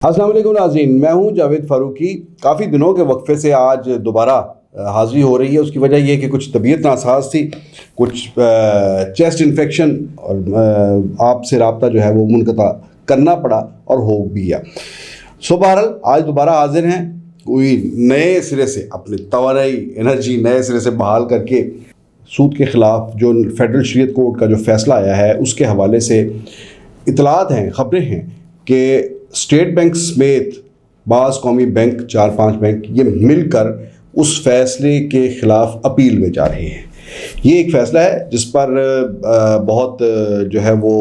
السلام علیکم ناظرین، میں ہوں جاوید فاروقی۔ کافی دنوں کے وقفے سے آج دوبارہ حاضری ہو رہی ہے۔ اس کی وجہ یہ کہ کچھ طبیعت ناساز تھی، کچھ چیسٹ انفیکشن، اور آپ سے رابطہ جو ہے وہ منقطع کرنا پڑا اور ہو بھی گیا۔ بہرحال آج دوبارہ حاضر ہیں، کوئی نئے سرے سے اپنی توانائی انرجی نئے سرے سے بحال کر کے سود کے خلاف جو فیڈرل شریعت کورٹ کا جو فیصلہ آیا ہے اس کے حوالے سے اطلاعات ہیں، خبریں ہیں کہ اسٹیٹ بینک سمیت بعض قومی بینک، 4-5 بینک، یہ مل کر اس فیصلے کے خلاف اپیل میں جا رہے ہیں۔ یہ ایک فیصلہ ہے جس پر بہت جو ہے وہ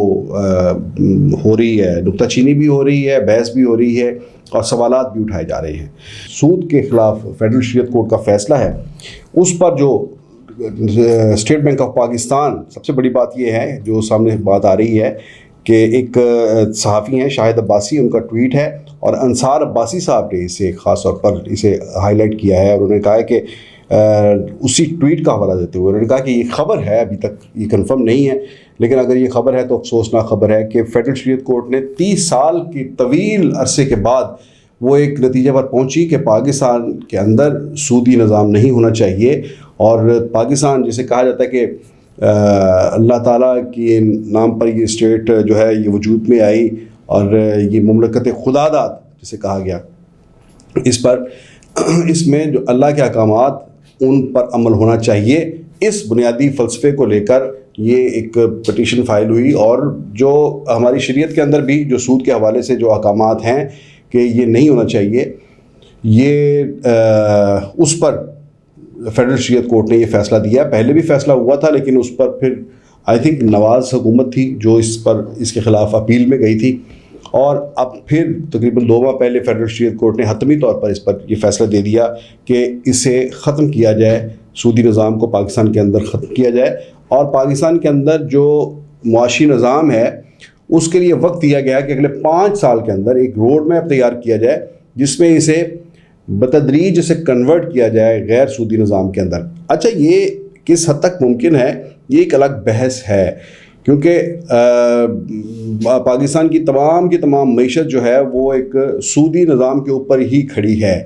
ہو رہی ہے، نکتہ چینی بھی ہو رہی ہے، بحث بھی ہو رہی ہے اور سوالات بھی اٹھائے جا رہے ہیں۔ سود کے خلاف فیڈرل شریعت کورٹ کا فیصلہ ہے، اس پر جو اسٹیٹ بینک آف پاکستان، سب سے بڑی بات یہ ہے جو سامنے بات آ رہی ہے کہ ایک صحافی ہیں شاہد عباسی، ان کا ٹویٹ ہے اور انصار عباسی صاحب نے اسے خاص طور پر اسے ہائی لائٹ کیا ہے، اور انہوں نے کہا ہے کہ اسی ٹویٹ کا حوالہ دیتے ہوئے انہوں نے کہا کہ یہ خبر ہے، ابھی تک یہ کنفرم نہیں ہے، لیکن اگر یہ خبر ہے تو افسوسناک خبر ہے کہ فیڈرل شریعت کورٹ نے 30 سال کی طویل عرصے کے بعد وہ ایک نتیجے پر پہنچی کہ پاکستان کے اندر سودی نظام نہیں ہونا چاہیے، اور پاکستان جسے کہا جاتا ہے کہ اللہ تعالیٰ کے نام پر یہ اسٹیٹ جو ہے یہ وجود میں آئی، اور یہ مملکت خدا داد جسے کہا گیا، اس میں جو اللہ کے احکامات ان پر عمل ہونا چاہیے، اس بنیادی فلسفے کو لے کر یہ ایک پٹیشن فائل ہوئی، اور جو ہماری شریعت کے اندر بھی جو سود کے حوالے سے جو احکامات ہیں کہ یہ نہیں ہونا چاہیے، یہ اس پر فیڈرل شریعت کورٹ نے یہ فیصلہ دیا۔ پہلے بھی فیصلہ ہوا تھا، لیکن اس پر پھر آئی تھنک نواز حکومت تھی جو اس کے خلاف اپیل میں گئی تھی، اور اب پھر تقریباً 2 ماہ پہلے فیڈرل شریعت کورٹ نے حتمی طور پر اس پر یہ فیصلہ دے دیا کہ اسے ختم کیا جائے، سودی نظام کو پاکستان کے اندر ختم کیا جائے، اور پاکستان کے اندر جو معاشی نظام ہے اس کے لیے وقت دیا گیا کہ اگلے 5 سال کے اندر ایک روڈ میپ تیار کیا جائے جس میں اسے بتدریج اسے کنورٹ کیا جائے غیر سودی نظام کے اندر۔ اچھا، یہ کس حد تک ممکن ہے یہ ایک الگ بحث ہے، کیونکہ پاکستان کی تمام معیشت جو ہے وہ ایک سودی نظام کے اوپر ہی کھڑی ہے۔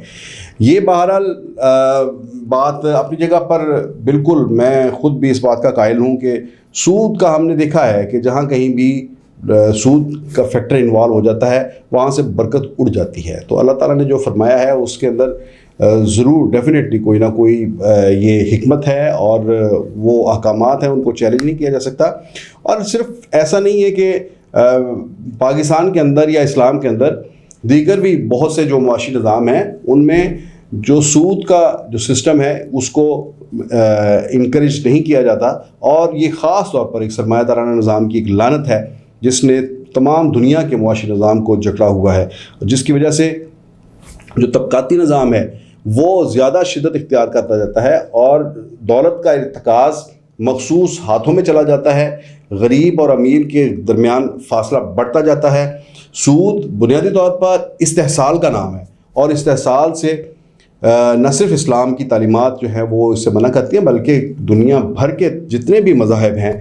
یہ بہرحال بات اپنی جگہ پر بالکل، میں خود بھی اس بات کا قائل ہوں کہ سود کا ہم نے دیکھا ہے کہ جہاں کہیں بھی سود کا فیکٹر انوالو ہو جاتا ہے وہاں سے برکت اڑ جاتی ہے۔ تو اللہ تعالیٰ نے جو فرمایا ہے اس کے اندر ضرور ڈیفینیٹلی کوئی نہ کوئی یہ حکمت ہے، اور وہ احکامات ہیں ان کو چیلنج نہیں کیا جا سکتا۔ اور صرف ایسا نہیں ہے کہ پاکستان کے اندر یا اسلام کے اندر، دیگر بھی بہت سے جو معاشی نظام ہیں ان میں جو سود کا جو سسٹم ہے اس کو انکریج نہیں کیا جاتا، اور یہ خاص طور پر ایک سرمایہ دارانہ نظام کی ایک لعنت ہے جس نے تمام دنیا کے معاشی نظام کو جکڑا ہوا ہے، جس کی وجہ سے جو طبقاتی نظام ہے وہ زیادہ شدت اختیار کرتا جاتا ہے، اور دولت کا ارتکاز مخصوص ہاتھوں میں چلا جاتا ہے، غریب اور امیر کے درمیان فاصلہ بڑھتا جاتا ہے۔ سود بنیادی طور پر استحصال کا نام ہے، اور استحصال سے نہ صرف اسلام کی تعلیمات جو ہیں وہ اس سے منع کرتی ہیں، بلکہ دنیا بھر کے جتنے بھی مذاہب ہیں،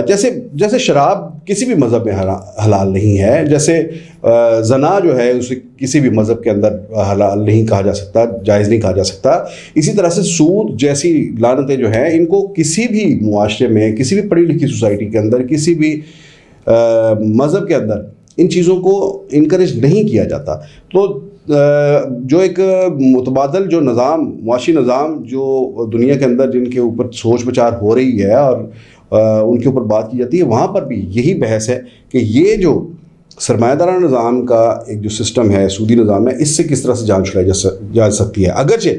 جیسے شراب کسی بھی مذہب میں حلال نہیں ہے، جیسے زنا جو ہے اسے کسی بھی مذہب کے اندر حلال نہیں کہا جا سکتا، جائز نہیں کہا جا سکتا، اسی طرح سے سود جیسی لعنتیں جو ہیں ان کو کسی بھی معاشرے میں، کسی بھی پڑھی لکھی سوسائٹی کے اندر، کسی بھی مذہب کے اندر ان چیزوں کو انکریج نہیں کیا جاتا۔ تو جو ایک متبادل جو نظام، معاشی نظام جو دنیا کے اندر جن کے اوپر سوچ بچار ہو رہی ہے اور ان کے اوپر بات کی جاتی ہے، وہاں پر بھی یہی بحث ہے کہ یہ جو سرمایہ دارانہ نظام کا ایک جو سسٹم ہے، سودی نظام ہے، اس سے کس طرح سے جان چھڑائی جا سکتی ہے، اگرچہ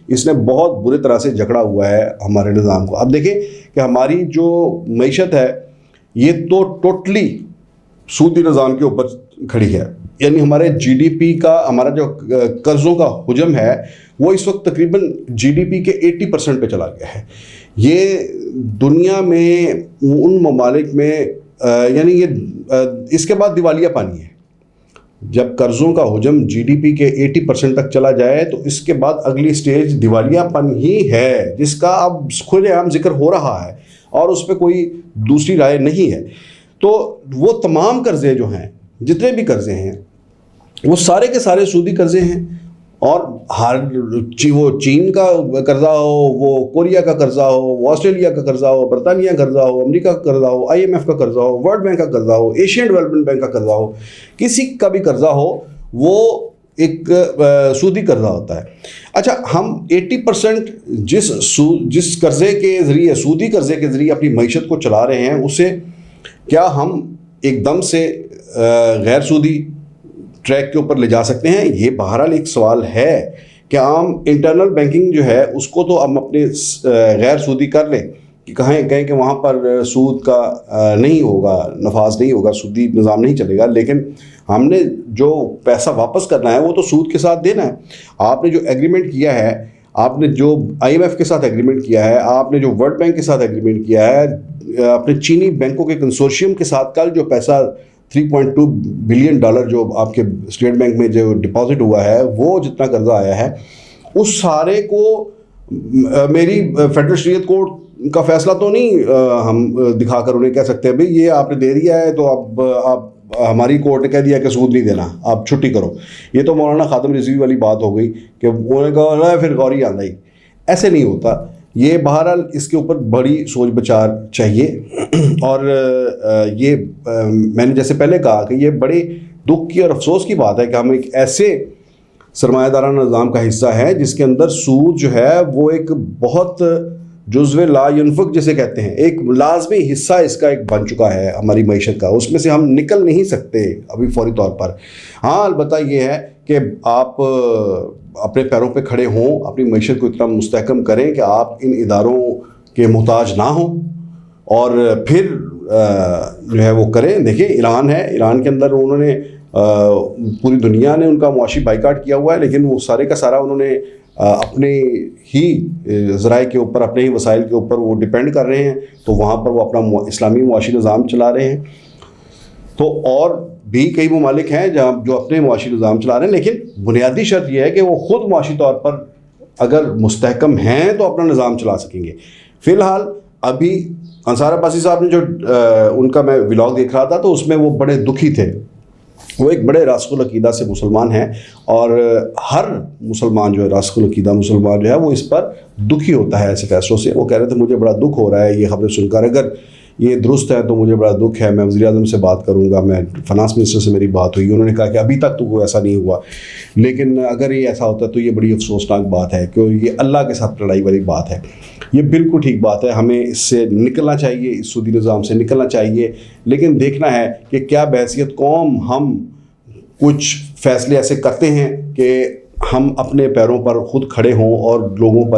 اس نے بہت برے طرح سے جکڑا ہوا ہے ہمارے نظام کو۔ اب دیکھیں کہ ہماری جو معیشت ہے یہ تو ٹوٹلی سودی نظام کے اوپر کھڑی ہے، یعنی ہمارے جی ڈی پی کا، ہمارا جو قرضوں کا حجم ہے وہ اس وقت تقریباً جی ڈی پی کے 80% پہ چلا گیا ہے۔ یہ دنیا میں ان ممالک میں یعنی یہ اس کے بعد دیوالیہ پانی ہے۔ جب قرضوں کا حجم جی ڈی پی کے 80% تک چلا جائے تو اس کے بعد اگلی سٹیج دیوالیہ پن ہی ہے، جس کا اب کھلے عام ذکر ہو رہا ہے اور اس پہ کوئی دوسری رائے نہیں ہے۔ تو وہ تمام قرضے جو ہیں، جتنے بھی قرضے ہیں، وہ سارے کے سارے سودی قرضے ہیں. اور وہ چین کا قرضہ ہو, وہ کوریا کا قرضہ ہو, وہ آسٹریلیا کا قرضہ ہو, برطانیہ کا قرضہ ہو, امریکہ کا قرضہ ہو, IMF کا قرضہ ہو, ورلڈ بینک کا قرضہ ہو, ایشین ڈیولپمنٹ بینک کا قرضہ ہو, کسی کا بھی قرضہ ہو, وہ ایک سودی قرضہ ہوتا ہے. اچھا, ہم 80% جس قرضے کے ذریعے, سودی قرضے کے ذریعے اپنی معیشت کو چلا رہے ہیں, اسے کیا ہم ایک دم سے غیر سودی ٹریک کے اوپر لے جا سکتے ہیں؟ یہ بہرحال ایک سوال ہے کہ عام انٹرنل بینکنگ جو ہے اس کو تو ہم اپنے غیر سودی کر لیں کہ کہیں کہ وہاں پر سود کا نہیں ہوگا, نفاذ نہیں ہوگا, سودی نظام نہیں چلے گا, لیکن ہم نے جو پیسہ واپس کرنا ہے وہ تو سود کے ساتھ دینا ہے. آپ نے جو ایگریمنٹ کیا ہے, آپ نے جو IMF کے ساتھ ایگریمنٹ کیا ہے, آپ نے جو ورلڈ بینک کے ساتھ ایگریمنٹ کیا ہے, اپنے چینی بینکوں کے کنسورشیم کے ساتھ کل جو پیسہ $3.2 بلین جو آپ کے اسٹیٹ بینک میں جو ڈپازٹ ہوا ہے, وہ جتنا قرضہ آیا ہے, اس سارے کو میری فیڈرل شریعت کورٹ کا فیصلہ تو نہیں ہم دکھا کر انہیں کہہ سکتے ہیں بھئی یہ آپ نے دے دیا ہے تو اب آپ, ہماری کورٹ نے کہہ دیا کہ سود نہیں دینا, آپ چھٹی کرو. یہ تو مولانا خاتم رضوی والی بات ہو گئی کہ انہوں نے کہا پھر غوری آندہ ہی. ایسے نہیں ہوتا. یہ بہرحال اس کے اوپر بڑی سوچ بچار چاہیے. اور یہ میں نے جیسے پہلے کہا کہ یہ بڑے دکھ کی اور افسوس کی بات ہے کہ ہم ایک ایسے سرمایہ دارانہ نظام کا حصہ ہے جس کے اندر سود جو ہے وہ ایک بہت جزو لا ينفق جسے کہتے ہیں, ایک لازمی حصہ اس کا ایک بن چکا ہے ہماری معیشت کا. اس میں سے ہم نکل نہیں سکتے ابھی فوری طور پر. ہاں, البتہ یہ ہے کہ آپ اپنے پیروں پہ کھڑے ہوں, اپنی معیشت کو اتنا مستحکم کریں کہ آپ ان اداروں کے محتاج نہ ہوں, اور پھر جو ہے وہ کریں. دیکھیں ایران ہے, ایران کے اندر انہوں نے پوری دنیا نے ان کا معاشی بائیکاٹ کیا ہوا ہے, لیکن وہ سارے کا سارا انہوں نے اپنے ہی ذرائع کے اوپر, اپنے ہی وسائل کے اوپر وہ ڈپینڈ کر رہے ہیں, تو وہاں پر وہ اپنا اسلامی معاشی نظام چلا رہے ہیں. تو اور بھی کئی ممالک ہیں جہاں جو اپنے معاشی نظام چلا رہے ہیں, لیکن بنیادی شرط یہ ہے کہ وہ خود معاشی طور پر اگر مستحکم ہیں تو اپنا نظام چلا سکیں گے. فی الحال ابھی انصار عباسی صاحب نے جو ان کا میں ولاگ دیکھ رہا تھا تو اس میں وہ بڑے دکھی تھے. وہ ایک بڑے راسخ العقیدہ سے مسلمان ہیں, اور ہر مسلمان جو ہے راسخ العقیدہ مسلمان جو ہے وہ اس پر دکھی ہوتا ہے ایسے فیصلوں سے. وہ کہہ رہے تھے مجھے بڑا دکھ ہو رہا ہے یہ خبریں سن کر, اگر یہ درست ہے تو مجھے بڑا دکھ ہے, میں وزیر اعظم سے بات کروں گا, میں فنانس منسٹر سے میری بات ہوئی, انہوں نے کہا کہ ابھی تک تو کوئی ایسا نہیں ہوا, لیکن اگر یہ ایسا ہوتا ہے تو یہ بڑی افسوسناک بات ہے, کہ یہ اللہ کے ساتھ لڑائی والی بات ہے. یہ بالکل ٹھیک بات ہے, ہمیں اس سے نکلنا چاہیے, اس سودی نظام سے نکلنا چاہیے, لیکن دیکھنا ہے کہ کیا بحیثیت قوم ہم کچھ فیصلے ایسے کرتے ہیں کہ ہم اپنے پیروں پر خود کھڑے ہوں اور لوگوں پر